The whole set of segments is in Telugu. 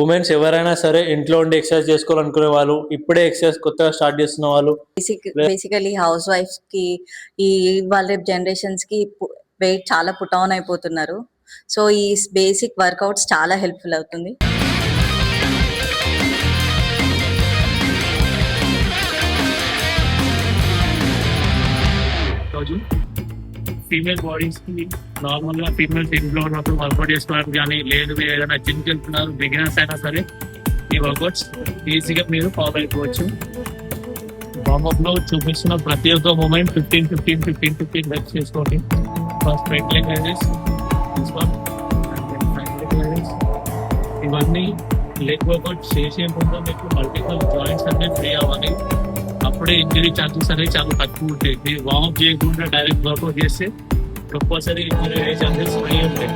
ఉమెన్స్ ఎవరైనా సరే ఇంట్లో ఉండి ఎక్సర్సైజ్ చేసుకోవాలనుకునే వాళ్ళు, ఇప్పుడే ఎక్సర్సైజ్ కొత్తగా స్టార్ట్ చేస్తున్న వాళ్ళు, బేసికలీ హౌస్ వైఫ్స్ కి ఈ వాళ్ళ రేపు జనరేషన్స్ కి వెయిట్ చాలా పుట్ ఆన్ అయిపోతున్నారు. సో ఈ బేసిక్ వర్కౌట్స్ చాలా హెల్ప్ఫుల్ అవుతుంది. ఫీమేల్ బాడీస్ కి నార్మల్ గా ఫీమేల్స్ ఇంట్లో ఉన్నప్పుడు వర్కౌట్ చేసుకోవడానికి కానీ, లేదు మీరు ఏదైనా జిమ్ కి వెళ్తున్నారు, బిగినర్స్ అయినా సరే ఈ వర్కౌట్స్ ఈజీగా మీరు ఫాలో అయిపోవచ్చు. వార్మప్ లో చూపిస్తున్న ప్రతి ఒక్క మూమెంట్ 15 రెప్స్ చేసుకోండి. ఫస్ట్ ఫ్రంట్ లెగ్ రైజెస్, ఇవన్నీ లెగ్ వర్కౌట్ చేసే ముందు మీకు మల్టిపుల్ జాయింట్స్ అనేది ఫ్రీ అవ్వాలి. అప్పుడే ఇంజరీ ఛాన్సెస్ అనేది చాలా తక్కువ ఉంటాయి. మీరు వార్మప్ చేయకుండా డైరెక్ట్ వర్కౌట్ చేస్తే కంపల్సరీ ఇంజరీ అయ్యే ఛాన్సెస్ అయ్యి ఉంటాయి.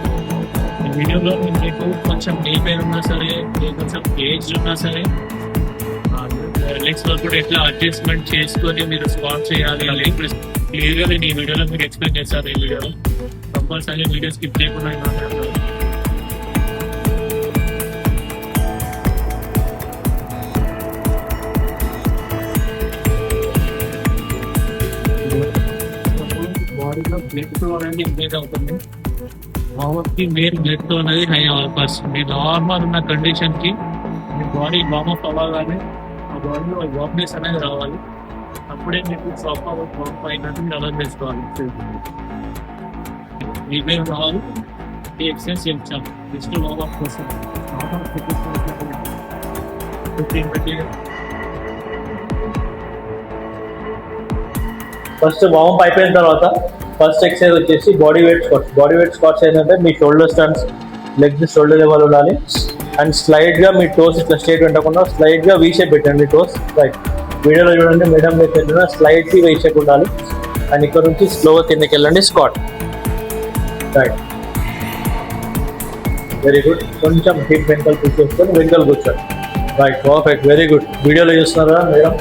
ఈ వీడియోలో మీకు కొంచెం నీ పెయిన్ ఉన్నా సరే, కొంచెం ఏజ్ ఉన్నా సరే, లెగ్స్ వర్కౌట్ ఎట్లా అడ్జస్ట్మెంట్ చేసుకొని మీరు స్క్వాట్ చేయాలి అని క్లియర్గా నేను ఈ వీడియోలో మీకు ఎక్స్ప్లెయిన్ చేస్తాను. ఈ వీడియోలో కంపల్సరీ వీడియో స్కిప్ చేయకుండా బాడీలో బ్లడ్ ఫ్లో అనేది ఇంక్రీజ్ అవుతుంది. వార్మప్ కి మెయిన్ బ్లడ్ ఫ్లో అనేది హై అవ్వాలి. ఫస్ట్ మీ నార్మల్ ఉన్న కండిషన్ కి మీ బాడీ వార్మప్ అవ్వగానే ఆ బాడీలో వార్మ్నెస్ అనేది రావాలి. అప్పుడే మీకు సాఫ్ట్ వార్మప్ అయినట్టు మీరు అలర్ట్ చేసుకోవాలి. మీ పేరు రావాలి ఈ ఎక్సర్సైజ్ చేయించాలి జస్ట్ వార్మప్ కోసం. 15 ఫస్ట్ వార్మప్ అయిపోయిన తర్వాత ఫస్ట్ ఎక్సర్సైజ్ వచ్చేసి body weight squats. Body weight squats ఏంటంటే మీ shoulder stands, legs shoulder level ఉండాలి. అండ్ స్లైడ్గా మీ టోస్ ఇట్లా స్ట్రేట్ పెట్టకుండా స్లైడ్గా వీ షేప్ పెట్టండి టోస్. రైట్, వీడియోలో చూడండి మేడం మీకు వెళ్ళిన స్లైడ్కి వీ షేప్ ఉండాలి. అండ్ ఇక్కడ నుంచి స్లోగా కిందకి వెళ్ళండి స్క్వాట్. Right, very good. కొంచెం హిప్ వెంకల్ పుష్ చేసుకొని వెంకల్ కూర్చోండి. Right, perfect, very good. వీడియోలో చూస్తున్నారా మేడం?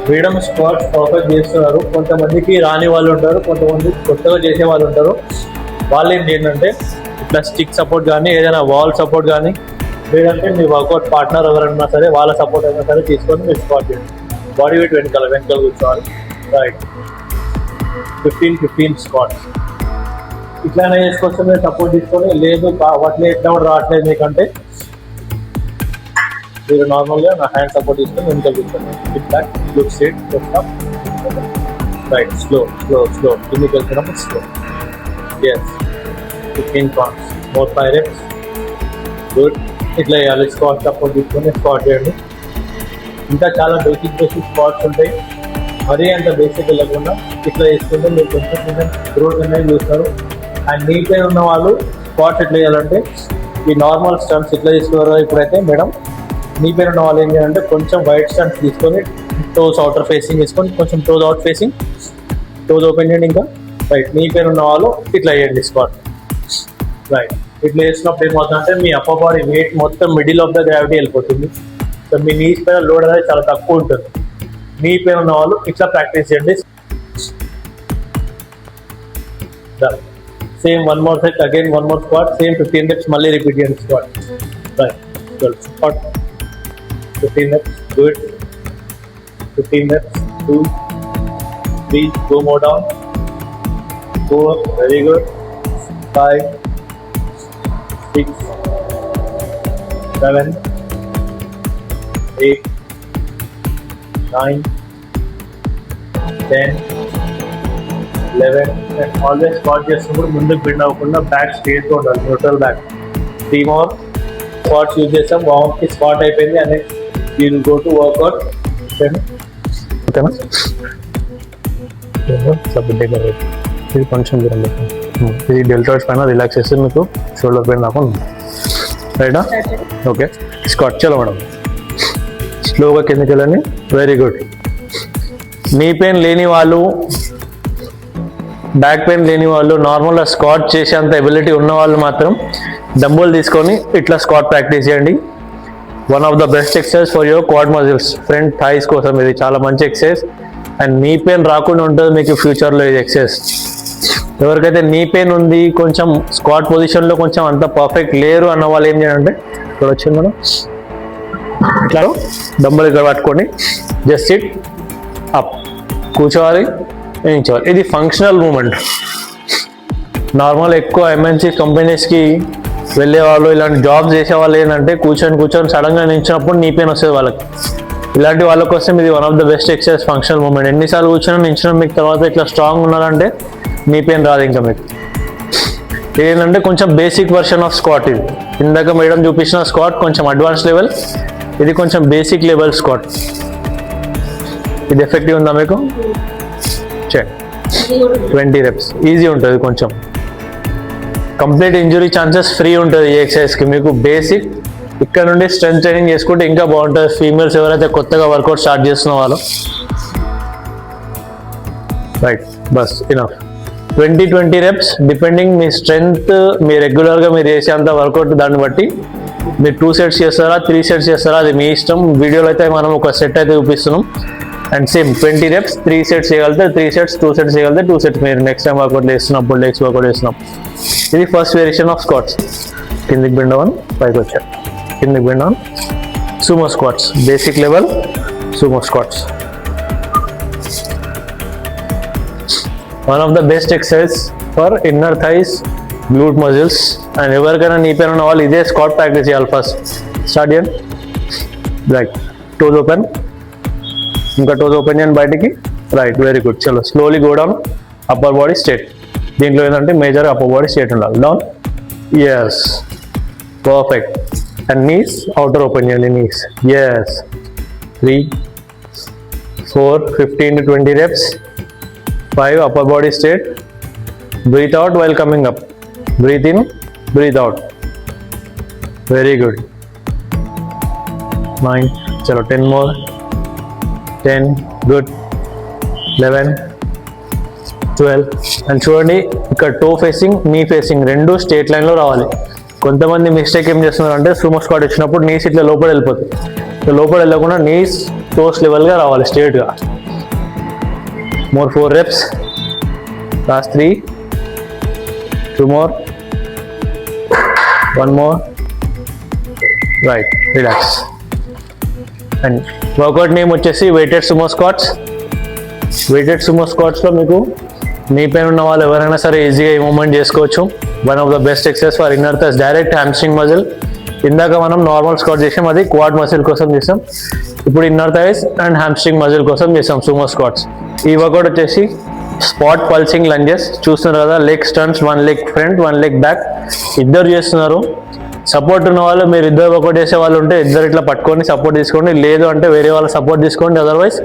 ఫ్రీడమ్ స్క్వాట్స్ పర్ఫెక్ట్ చేస్తున్నారు. కొంతమందికి రాని వాళ్ళు ఉంటారు, కొంతమంది కొత్తగా చేసే వాళ్ళు ఉంటారు. వాళ్ళు ఏంటంటే ఇట్లా స్టిక్ సపోర్ట్ కానీ, ఏదైనా వాల్ సపోర్ట్ కానీ, లేదంటే మీ వర్కౌట్ పార్ట్నర్ ఎవరైనా సరే వాళ్ళ సపోర్ట్ అయినా సరే తీసుకొని మీరు స్క్వాట్ చేయండి. బాడీ వెయిట్ వెనకాల కూర్చోవాలి. రైట్, 15 స్క్వాట్స్ ఇట్లానే చేసుకోవచ్చు. మీరు సపోర్ట్ తీసుకొని, లేదు వాటిని ఎట్లా కూడా రావట్లేదు మీకంటే మీరు నార్మల్గా నా హ్యాండ్ సపోర్ట్ తీసుకొని వెనకాల కూర్చోండి. Hip back, look straight, right, slow కిందికి వెళ్తున్నప్పుడు slow. Yes, 15 counts, more 5 reps. Good. ఇట్లా వేయాలి. స్క్వాట్ సపోర్ట్ తీసుకొని స్క్వాట్ చేయండి. ఇంకా చాలా బేసిక్ స్క్వాట్స్ ఉంటాయి. మరీ అంత బేసిక్ వెళ్ళకుండా ఇట్లా వేసుకుంటే మీరు కొంచెం గ్రోత్ అనేది చూస్తారు. అండ్ నీ పైన ఉన్న వాళ్ళు స్క్వాట్స్ ఎట్లా చేయాలంటే ఈ నార్మల్ స్టంట్స్ ఇట్లా తీసుకున్నారు. ఇప్పుడైతే మేడం నీ పైన ఉన్న వాళ్ళు ఏం చేయాలంటే కొంచెం వైట్ స్టంట్స్ తీసుకొని టోస్ అవుటర్ ఫేసింగ్ వేసుకొని కొంచెం toes out facing, toes open చేయండి. ఇంకా రైట్, నీ పైన ఉన్న వాళ్ళు ఇట్లా వేయండి స్క్వాట్. రైట్, ఇట్లా వేసినప్పుడు ఏమవుతుందంటే మీ అప్పర్ బాడీ వెయిట్ మొత్తం మిడిల్ ఆఫ్ ద గ్రావిటీ వెళ్ళిపోతుంది. సో మీ నీస్ పైన లోడ్ అనేది చాలా తక్కువ ఉంటుంది. నీ పైన ఉన్న వాళ్ళు ఇట్లా ప్రాక్టీస్ చేయండి. Same one more set, again one more squat, same 15 reps మళ్ళీ రిపీట్ చేయండి squat. Right, squat 15 reps, good. 15 reps, 2, 3, go more down, 4, very good, 5, 6, 7, 8, 9, 10, 11. And always squat చేస్తున్నప్పుడు ముందుకు బెండ్ అవ్వకుండా బ్యాక్ స్ట్రేట్గా ఉండాలి, neutral back. 3 more squats use చేస్తాం. వార్మప్కి స్క్వాట్ అయిపోయింది అనే you will go to workout. ఓకేనా? ఇది కొంచెం చూడండి. ఇది డెల్టాయిడ్స్ పైన రిలాక్స్ చేస్తే మీకు షోల్డర్ పెయిన్ రాకుండా. రైటా? ఓకే, స్క్వాట్ చలో మేడం. స్లోగా కిందకి వెళ్ళండి. Very good. నీ పెయిన్ లేని వాళ్ళు, బ్యాక్ పెయిన్ లేని వాళ్ళు, నార్మల్గా స్క్వాట్ చేసేంత ఎబిలిటీ ఉన్న వాళ్ళు మాత్రం డంబుల్ తీసుకొని ఇట్లా స్క్వాట్ ప్రాక్టీస్ చేయండి. One of the best exercise for your quad muscles, front thighs కోసం ఇది చాలా మంచి ఎక్సర్సైజ్. అండ్ నీ పెయిన్ రాకుండా ఉంటుంది మీకు ఫ్యూచర్లో ఇది ఎక్సర్సైజ్. ఎవరికైతే నీ పెయిన్ ఉంది, కొంచెం స్క్వాట్ పొజిషన్లో కొంచెం అంత పర్ఫెక్ట్ లేరు అన్న వాళ్ళు ఏం చేయాలంటే ఇక్కడ వచ్చింది మనం ఇట్లా డంబుల్ ఇక్కడ పట్టుకొని జస్ట్ సిట్ అప్, కూర్చోవాలి, నిల్చోవాలి. ఇది ఫంక్షనల్ మూమెంట్. నార్మల్ ఎక్కువ ఎంఎన్సీ కంపెనీస్కి వెళ్ళే వాళ్ళు, ఇలాంటి జాబ్స్ చేసే వాళ్ళు ఏంటంటే కూర్చొని సడన్గా నిల్చున్నప్పుడు నీ పెయిన్ వస్తుంది వాళ్ళకి. ఇలాంటి వాళ్ళ కోసం ఇది one of the best exercise, functional movement. ఎన్నిసార్లు నిల్చున్నా మీకు తర్వాత ఇట్లా స్ట్రాంగ్ ఉన్నారంటే నీ పెయిన్ రాదు ఇంకా మీకు. ఏంటంటే కొంచెం బేసిక్ వర్షన్ ఆఫ్ స్క్వాట్ ఇది. ఇందాక మేడం చూపించిన స్క్వాట్ కొంచెం అడ్వాన్స్ లెవెల్, ఇది కొంచెం బేసిక్ లెవెల్ స్క్వాట్. ఇది ఎఫెక్టివ్ ఉందా మీకు? చెక్. 20 reps ఈజీ ఉంటుంది. కొంచెం కంప్లీట్ ఇంజురీ ఛాన్సెస్ ఫ్రీ ఉంటుంది ఈ ఎక్సర్సైజ్కి. మీకు బేసిక్ ఇక్కడ నుండి స్ట్రెంత్ ట్రైనింగ్ చేసుకుంటే ఇంకా బాగుంటుంది. ఫీమేల్స్ ఎవరైతే కొత్తగా వర్కౌట్ స్టార్ట్ చేస్తున్న వాళ్ళు. రైట్, బస్ ఇనఫ్. 20 reps డిపెండింగ్ మీ స్ట్రెంగ్త్, మీ రెగ్యులర్గా మీరు చేసేంత వర్కౌట్ దాన్ని బట్టి మీరు 2 sets చేస్తారా 3 sets చేస్తారా అది మీ ఇష్టం. వీడియోలో అయితే మనం ఒక సెట్ అయితే చూపిస్తున్నాం. అండ్ సేమ్ 20 reps 3 sets చేయగలిగితే 3 sets, 2 sets చేయగలిగితే 2 sets. మీరు నెక్స్ట్ టైం వర్కౌట్ చేస్తున్నప్పుడు లెగ్స్ వర్కౌట్ చేస్తున్నాం. ఇది ఫస్ట్ వేరియేషన్ ఆఫ్ స్క్వాట్స్. కిందికి బెండ్ అవ్వను, పైకి వచ్చారు, కిందికి బెండ్ అవ్వను. Sumo squats, basic level sumo squats. One of the best exercise for inner thighs, glute muscles. And ఎవరికైనా నీ పైన ఉన్న వాళ్ళు ఇదే స్క్వాట్ ప్రాక్టీస్ చేయాలి ఫస్ట్. స్టార్ట్ చేయండి. రైట్, టోస్ ఓపెన్, ఇంకా టోస్ ఓపెన్ చేయండి బయటికి. Right, very good. చలో slowly go down, upper body straight. దీంట్లో ఏంటంటే మేజర్ అప్పర్ బాడీ స్ట్రేట్ ఉండాలి. Down, yes, perfect. And knees outer open చేయండి, knees. Yes, 3, 4, 15 to 20 reps. 5 upper body straight. Breathe out while coming up. Breathe in, breathe out. Very good. 9. Chalo 10 more. 10. Good. 11. 12. And చూడండి ఇక్కడ టో ఫేసింగ్, నీ ఫేసింగ్ రెండు స్ట్రేట్ లైన్లో రావాలి. కొంతమంది మిస్టేక్ ఏం చేస్తున్నారు అంటే సుమో స్క్వాట్ ఇచ్చినప్పుడు నీస్ ఇట్లా లోపల వెళ్ళిపోతుంది. సో లోపల వెళ్ళకుండా నీస్ టోస్ లెవెల్గా రావాలి, స్ట్రేట్గా. More 4 reps. Last 3. 2 more. 1 more. Right. Relax. And workout name వచ్చేసి weighted sumo squats. Weighted sumo squats లో మీకు నీ పైన ఉన్న వాళ్ళు ఎవరైనా సరే ఈజీగా ఈ మూమెంట్ చేసుకోవచ్చు. One of the best exercise for inner thighs, direct hamstring muscle. ఇందాక మనం నార్మల్ స్క్వాట్ చేసాం, అది క్వాడ్ మజిల్ కోసం చేసాం. ఇప్పుడు inner thighs and hamstring muscle కోసం చేసాం సుమో స్క్వాట్స్. ఈ వర్కౌట్ వచ్చేసి స్పాట్ పల్సింగ్ లంజెస్. చూస్తున్నారు కదా, leg stances, 1 leg front 1 leg back, ఇద్దరు చేస్తున్నారు. సపోర్ట్ ఉన్న వాళ్ళు, మీరు ఇద్దరు వర్కౌట్ చేసే వాళ్ళు ఉంటే ఇద్దరు ఇట్లా పట్టుకొని సపోర్ట్ తీసుకోండి. లేదు అంటే వేరే వాళ్ళ సపోర్ట్ తీసుకోండి. అదర్వైజ్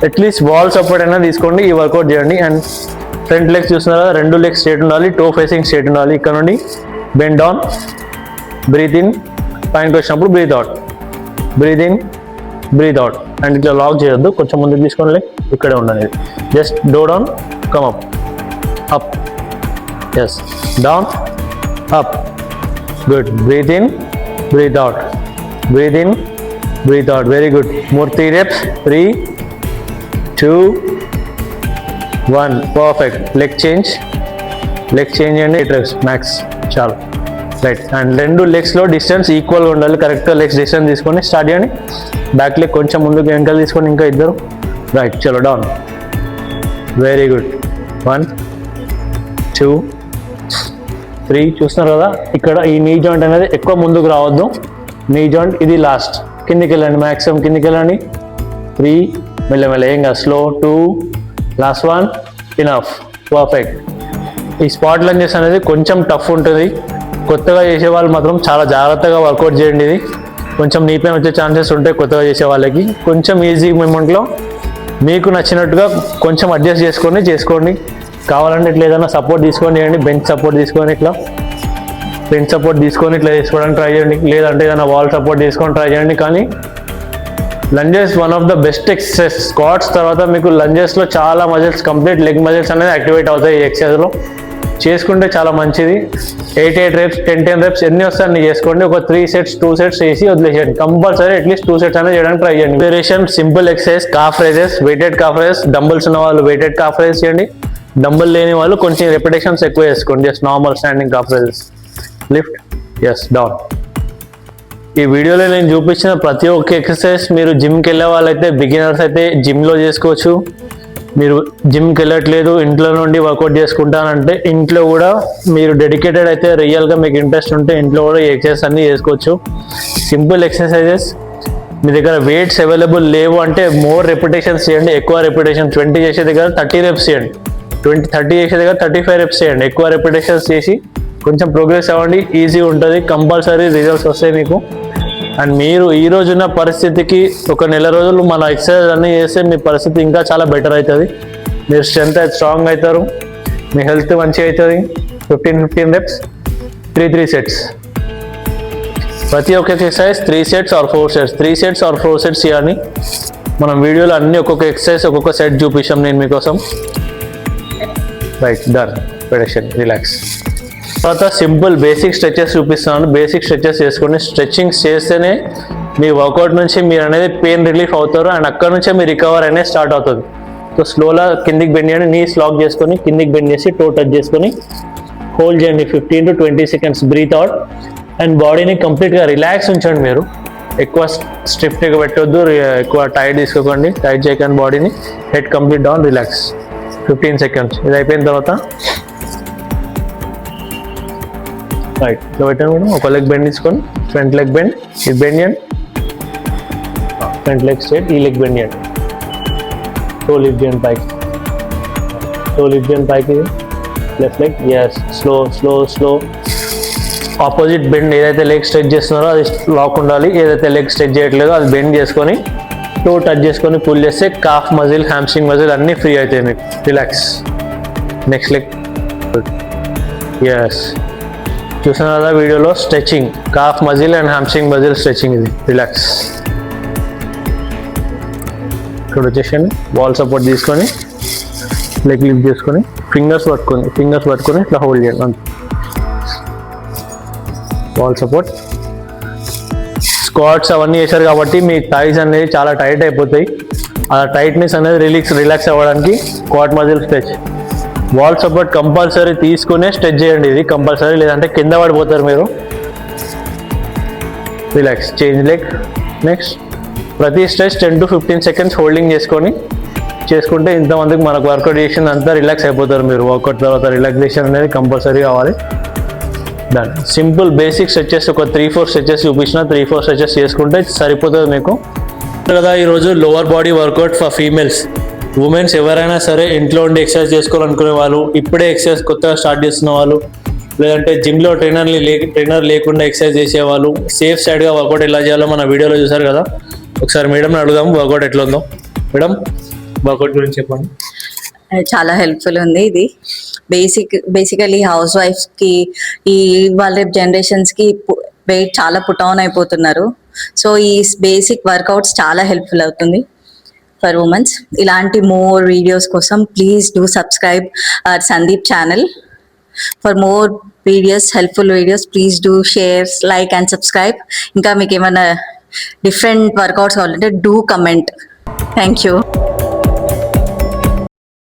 అట్లీస్ట్ వాల్ సపోర్ట్ అయినా తీసుకోండి, ఈ వర్కౌట్ చేయండి. అండ్ ఫ్రంట్ లెగ్స్ చూస్తున్నారు కదా, 2 legs స్ట్రేట్ ఉండాలి, టో ఫేసింగ్ స్ట్రేట్ ఉండాలి. ఇక్కడ నుండి బెండ్ డౌన్, బ్రీత్ ఇన్, పైనకి వచ్చినప్పుడు breathe out, breathe in, breathe out. And ఇట్లా లాక్ చేయొద్దు, కొంచెం ముందుకు తీసుకోండి, ఇక్కడే ఉండండి. Just do down, come up, up, yes, down, up, good. Breathe in, breathe out, breathe in, breathe out, very good. More 3 reps. 3, 2, 1, perfect. Leg change చేయండి, 8 reps మ్యాక్స్, చాలు. రైట్, అండ్ 2 legsలో డిస్టెన్స్ ఈక్వల్గా ఉండాలి. కరెక్ట్గా లెగ్స్ డిస్టెన్స్ తీసుకొని స్టార్ట్ చేయండి. బ్యాక్ లెగ్ కొంచెం ముందుకు వెనకాల తీసుకొని ఇంకా ఇద్దరు. రైట్, చలో డౌన్, వెరీ గుడ్. 1, 2, 3. చూస్తున్నారు కదా, ఇక్కడ ఈ నీ జాయింట్ అనేది ఎక్కువ ముందుకు రావద్దు. నీ జాయింట్ ఇది లాస్ట్, కిందికి వెళ్ళండి, మ్యాక్సిమం కిందికి వెళ్ళండి. 3, మెల్లమెల్ల, ఏం కాదు, స్లో. 2, last 1, enough, perfect. ఈ స్పాట్ లంజెస్ అనేది కొంచెం టఫ్ ఉంటుంది. కొత్తగా చేసే వాళ్ళు మాత్రం చాలా జాగ్రత్తగా వర్కౌట్ చేయండి. ఇది కొంచెం నీ పైన వచ్చే ఛాన్సెస్ ఉంటాయి కొత్తగా చేసే వాళ్ళకి. కొంచెం ఈజీ మూమెంట్లో మీకు నచ్చినట్టుగా కొంచెం అడ్జస్ట్ చేసుకోండి. కావాలంటే ఇట్లా ఏదైనా సపోర్ట్ తీసుకొని చేయండి, బెంచ్ సపోర్ట్ తీసుకొని ఇట్లా చేసుకోవడానికి ట్రై చేయండి. లేదంటే ఏదైనా వాల్ సపోర్ట్ తీసుకొని ట్రై చేయండి. కానీ lunges one of the best exercise. Squats తర్వాత మీకు లంజెస్లో చాలా మజిల్స్, కంప్లీట్ లెగ్ మజిల్స్ అనేది యాక్టివేట్ అవుతాయి ఈ ఎక్సర్సైజ్లో. చేసుకుంటే చాలా మంచిది. 8 reps, 10 reps ఎన్ని వస్తాయి అన్ని చేసుకోండి. ఒక 3 sets, 2 sets చేసి వదిలేసేయండి. కంపల్సరీ అట్లీస్ట్ 2 sets అనేది చేయడానికి ట్రై చేయండి. Variation simple exercise, calf raises, weighted calf raises. Dumbbells ఉన్న వాళ్ళు వెయిటెడ్ కాఫ్ రైజెస్ చేయండి. డంబుల్ లేని వాళ్ళు కొంచెం రెపిటేషన్స్ ఎక్కువ చేసుకోండి. Just normal standing calf raises. Lift, yes, down. ఈ వీడియోలో నేను చూపించిన ప్రతి ఒక్క ఎక్సర్సైజ్ మీరు జిమ్కి వెళ్ళే వాళ్ళైతే బిగినర్స్ అయితే జిమ్లో చేసుకోవచ్చు. మీరు జిమ్కి వెళ్ళట్లేదు ఇంట్లో నుండి వర్కౌట్ చేసుకుంటానంటే ఇంట్లో కూడా మీరు డెడికేటెడ్ అయితే రియల్గా మీకు ఇంట్రెస్ట్ ఉంటే ఇంట్లో కూడా ఈ ఎక్సర్సైజ్ అన్నీ చేసుకోవచ్చు. Simple exercises. మీ దగ్గర వెయిట్స్ అవైలబుల్ లేవు అంటే మోర్ రెపిటేషన్స్ చేయండి. ఎక్కువ రెపిటేషన్ 20 చేసే దగ్గర 30 రెప్స్ చేయండి. 30 చేసే దగ్గర 35 రెప్స్ చేయండి. ఎక్కువ రెపిటేషన్స్ చేసి కొంచెం ప్రోగ్రెస్ అవ్వండి. ఈజీ ఉంటుంది. కంపల్సరీ రిజల్ట్స్ వస్తాయి మీకు. అండ్ మీరు ఈ రోజున్న పరిస్థితికి ఒక నెల రోజులు మన ఎక్సర్సైజ్ అన్నీ చేస్తే మీ పరిస్థితి ఇంకా చాలా బెటర్ అవుతుంది. మీరు స్ట్రెంత్ అయితే స్ట్రాంగ్ అవుతారు. మీ హెల్త్ మంచిగా అవుతుంది. 15 రెప్స్ 3 సెట్స్. ప్రతి ఒక్క exercise 3 sets or 4 sets 3 sets or 4 sets చేయాలి. మనం వీడియోలో అన్ని ఒక్కొక్క ఎక్సర్సైజ్ ఒక్కొక్క సెట్ చూపించాం నేను మీకోసం. Right, done. పెడేషన్, రిలాక్స్. తర్వాత సింపుల్ బేసిక్ స్ట్రెచెస్ చూపిస్తున్నాను. బేసిక్ స్ట్రెచెస్ చేసుకోండి. స్ట్రెచ్చింగ్స్ చేస్తేనే మీ వర్కౌట్ నుంచి మీరు అనేది పెయిన్ రిలీఫ్ అవుతారు అండ్ అక్కడ నుంచే మీ రికవర్ అనేది స్టార్ట్ అవుతుంది. సో స్లోగా కిందికి బెండ్ చేయండి. నీస్ లాక్ చేసుకొని కిందికి బెండ్ చేసి టో టచ్ చేసుకొని హోల్డ్ చేయండి 15 to 20 seconds. Breathe out and బాడీని కంప్లీట్గా రిలాక్స్ ఉంచండి. మీరు ఎక్కువ స్టిఫ్గా పెట్టొద్దు, ఎక్కువ టైట్ తీసుకోకండి. టైట్ చేయకండి బాడీని. Head complete down, relax 15 seconds. ఇది అయిపోయిన తర్వాత రైట్ ఇట్లా పెట్టండి మేడం. ఒక లెగ్ బెండ్ తీసుకొని ఫ్రంట్ లెగ్ బెండ్, ఇది బెండ్ చేయండి. ఫ్రంట్ లెగ్ స్ట్రైట్, ఈ లెగ్ బెండ్ చేయండి. టో లిఫ్ట్ చేయండి పైకి. టో లిఫ్ట్ చేయండి పైకి. Left leg, yes. Slow slow slow. Opposite bend ఏదైతే లెగ్ స్ట్రెచ్ చేస్తున్నారో అది లాక్ ఉండాలి. ఏదైతే లెగ్ స్ట్రెచ్ చేయట్లేదో అది బెండ్ చేసుకొని టో టచ్ చేసుకొని పుల్ చేస్తే కాఫ్ మజిల్, హ్యామ్స్ట్రింగ్ మజిల్ అన్నీ ఫ్రీ అవుతాయి మీకు. రిలాక్స్. Next leg, yes. చూసాను కదా వీడియోలో stretching, calf muscle and hamstring muscle stretching. ఇది రిలాక్స్. ఇక్కడ వచ్చేసండి. వాల్ సపోర్ట్ తీసుకొని లెగ్ లిఫ్ట్ చేసుకొని ఫింగర్స్ పట్టుకొని ఇట్లా హోల్డ్ చేయండి అంతే. Wall support. స్క్వాట్స్ అవన్నీ చేశారు కాబట్టి మీ థైస్ అనేది చాలా టైట్ అయిపోతాయి. ఆ టైట్నెస్ అనేది రిలాక్స్ అవ్వడానికి squat muscle stretch. Wall support compulsory తీసుకునే స్ట్రెచ్ చేయండి. ఇది కంపల్సరీ, లేదంటే కింద పడిపోతారు మీరు. రిలాక్స్. Change leg. నెక్స్ట్ ప్రతి స్ట్రెచ్ 10 to 15 seconds హోల్డింగ్ చేసుకుంటే ఇంతమందికి మనకు వర్కౌట్ చేసింది అంతా రిలాక్స్ అయిపోతారు మీరు. వర్కౌట్ తర్వాత రిలాక్సేషన్ అనేది కంపల్సరీ కావాలి. డన్. సింపుల్ బేసిక్ స్ట్రెచెస్ ఒక 3-4 స్ట్రెచెస్ చూపించిన 3-4 స్ట్రెచెస్ చేసుకుంటే సరిపోతుంది మీకు కదా. ఈరోజు lower body work out for females. Women's ఎవరైనా సరే ఇంట్లో ఉండి ఎక్సర్సైజ్ చేసుకోవాలనుకునే వాళ్ళు, ఇప్పుడే ఎక్సర్సైజ్ కొత్తగా స్టార్ట్ చేస్తున్న వాళ్ళు, లేదంటే జిమ్లో ట్రైనర్ లేకుండా ఎక్సర్సైజ్ చేసేవాళ్ళు, సేఫ్ సైడ్గా వర్కౌట్ ఎలా చేయాలో మన వీడియోలో చూసారు కదా. ఒకసారి మేడంని అడుగుదాం వర్కౌట్ ఎట్లా ఉందో. మేడం, వర్కౌట్ గురించి చెప్పండి. చాలా హెల్ప్ఫుల్ ఉంది ఇది. బేసికలీ హౌస్ వైఫ్స్ కి ఈ వాళ్ళ రేపు జనరేషన్స్ కి వెయిట్ చాలా పుట్ ఆన్ అయిపోతున్నారు. సో ఈ బేసిక్ వర్కౌట్స్ చాలా హెల్ప్ఫుల్ అవుతుంది ఫర్ ఉమెన్స్. ఇలాంటి మోర్ వీడియోస్ కోసం please do subscribe our Sandeep channel. For more videos, helpful videos, please do share, like and subscribe. ఇంకా మీకు ఏమైనా డిఫరెంట్ వర్కౌట్స్ కావాలంటే డూ కమెంట్. Thank you.